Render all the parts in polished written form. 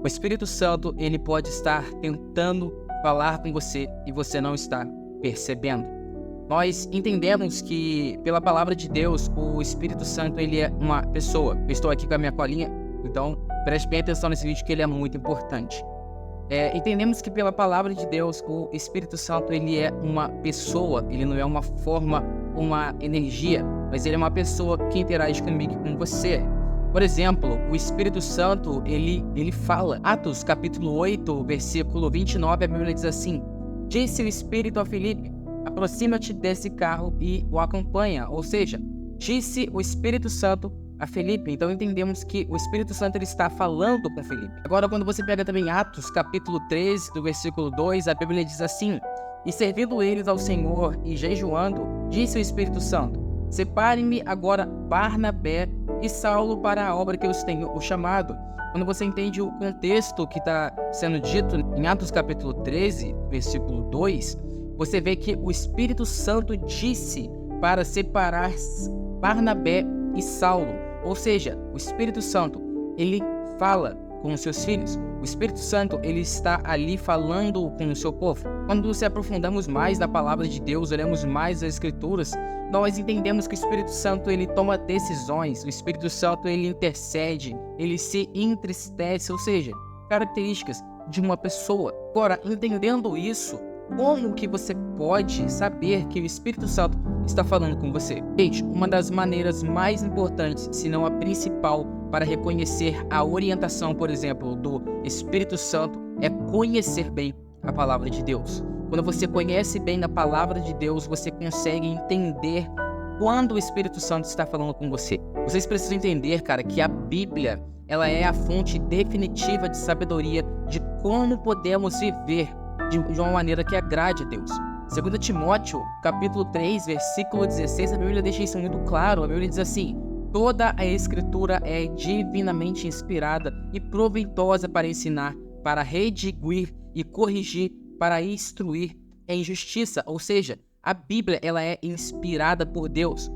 O Espírito Santo, ele pode estar tentando falar com você e você não está percebendo. Nós entendemos que, pela palavra de Deus, o Espírito Santo, ele é uma pessoa. Eu estou aqui com a minha colinha, então preste bem atenção nesse vídeo que ele é muito importante. Entendemos que pela palavra de Deus, o Espírito Santo, ele é uma pessoa, ele não é uma forma, uma energia, mas ele é uma pessoa que interage comigo e com você. Por exemplo, o Espírito Santo, ele fala. Atos capítulo 8, versículo 29, a Bíblia diz assim: disse o Espírito a Filipe, aproxima-te desse carro e o acompanha. Ou seja, disse o Espírito Santo a Filipe. Então entendemos que o Espírito Santo, ele está falando com Filipe. Agora, quando você pega também Atos capítulo 13, do versículo 2, a Bíblia diz assim: e servindo eles ao Senhor e jejuando, disse o Espírito Santo: separe-me agora Barnabé e Saulo para a obra que eu os tenho o chamado. Quando você entende o contexto que está sendo dito em Atos capítulo 13, versículo 2, você vê que o Espírito Santo disse para separar Barnabé e Saulo. Ou seja, o Espírito Santo, ele fala com os seus filhos. O Espírito Santo, ele está ali falando com o seu povo. Quando nos aprofundamos mais na palavra de Deus, olhamos mais as Escrituras, nós entendemos que o Espírito Santo, ele toma decisões. O Espírito Santo, ele intercede, ele se entristece, ou seja, características de uma pessoa. Agora, entendendo isso, como que você pode saber que o Espírito Santo está falando com você? Gente, uma das maneiras mais importantes, se não a principal, para reconhecer a orientação, por exemplo, do Espírito Santo, é conhecer bem a palavra de Deus. Quando você conhece bem a palavra de Deus, você consegue entender quando o Espírito Santo está falando com você. Vocês precisam entender, cara, que a Bíblia, ela é a fonte definitiva de sabedoria de como podemos viver de uma maneira que agrade a Deus. 2 Timóteo, capítulo 3, versículo 16, a Bíblia deixa isso muito claro. A Bíblia diz assim: toda a Escritura é divinamente inspirada e proveitosa para ensinar, para redarguir e corrigir, para instruir em justiça. Ou seja, a Bíblia, ela é inspirada por Deus.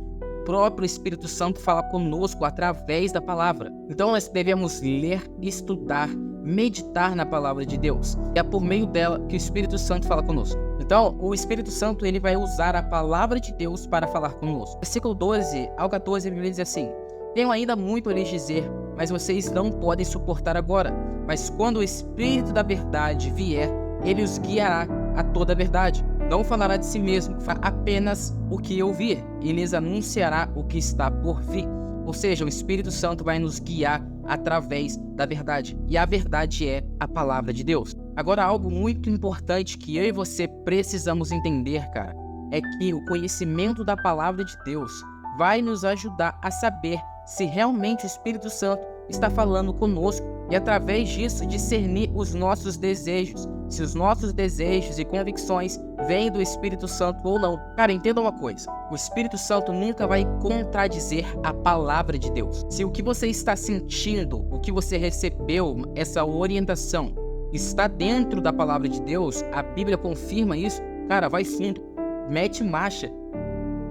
O próprio Espírito Santo fala conosco através da palavra. Então nós devemos ler, estudar, meditar na palavra de Deus. É por meio dela que o Espírito Santo fala conosco. Então, o Espírito Santo, ele vai usar a palavra de Deus para falar conosco. Versículo 12 ao 14, a Bíblia diz assim: tenho ainda muito a lhes dizer, mas vocês não podem suportar agora. Mas quando o Espírito da verdade vier, ele os guiará a toda a verdade. Não falará de si mesmo, fará apenas o que ouvir, e lhes anunciará o que está por vir. Ou seja, o Espírito Santo vai nos guiar através da verdade. E a verdade é a palavra de Deus. Agora, algo muito importante que eu e você precisamos entender, cara, é que o conhecimento da palavra de Deus vai nos ajudar a saber se realmente o Espírito Santo está falando conosco e, através disso, discernir os nossos desejos, se os nossos desejos e convicções vêm do Espírito Santo ou não. Cara, entenda uma coisa: o Espírito Santo nunca vai contradizer a palavra de Deus. Se o que você está sentindo, o que você recebeu, essa orientação, está dentro da palavra de Deus, a Bíblia confirma isso, cara, vai fundo, mete marcha,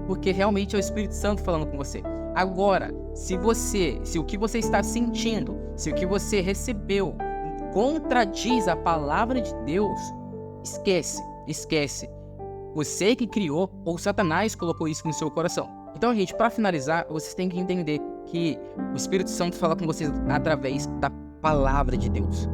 porque realmente é o Espírito Santo falando com você. Agora, se o que você está sentindo, se o que você recebeu contradiz a palavra de Deus, esquece. Você que criou, ou Satanás colocou isso no seu coração. Então, gente, para finalizar, vocês têm que entender que o Espírito Santo fala com vocês através da palavra de Deus.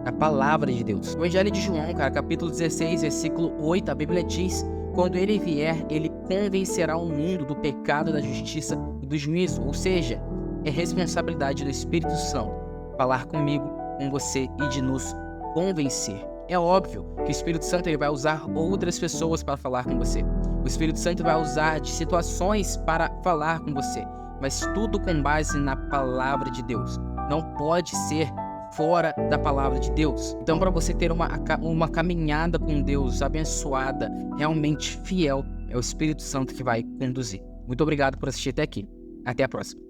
A palavra de Deus. O Evangelho de João, cara, capítulo 16, versículo 8, a Bíblia diz: quando ele vier, ele convencerá o mundo do pecado, da justiça e do juízo. Ou seja, é responsabilidade do Espírito Santo falar comigo, com você e de nos convencer. É óbvio que o Espírito Santo, ele vai usar outras pessoas para falar com você. O Espírito Santo vai usar de situações para falar com você, mas tudo com base na palavra de Deus. Não pode ser fora da palavra de Deus. Então, para você ter uma caminhada com Deus abençoada, realmente fiel, é o Espírito Santo que vai conduzir. Muito obrigado por assistir até aqui. Até a próxima.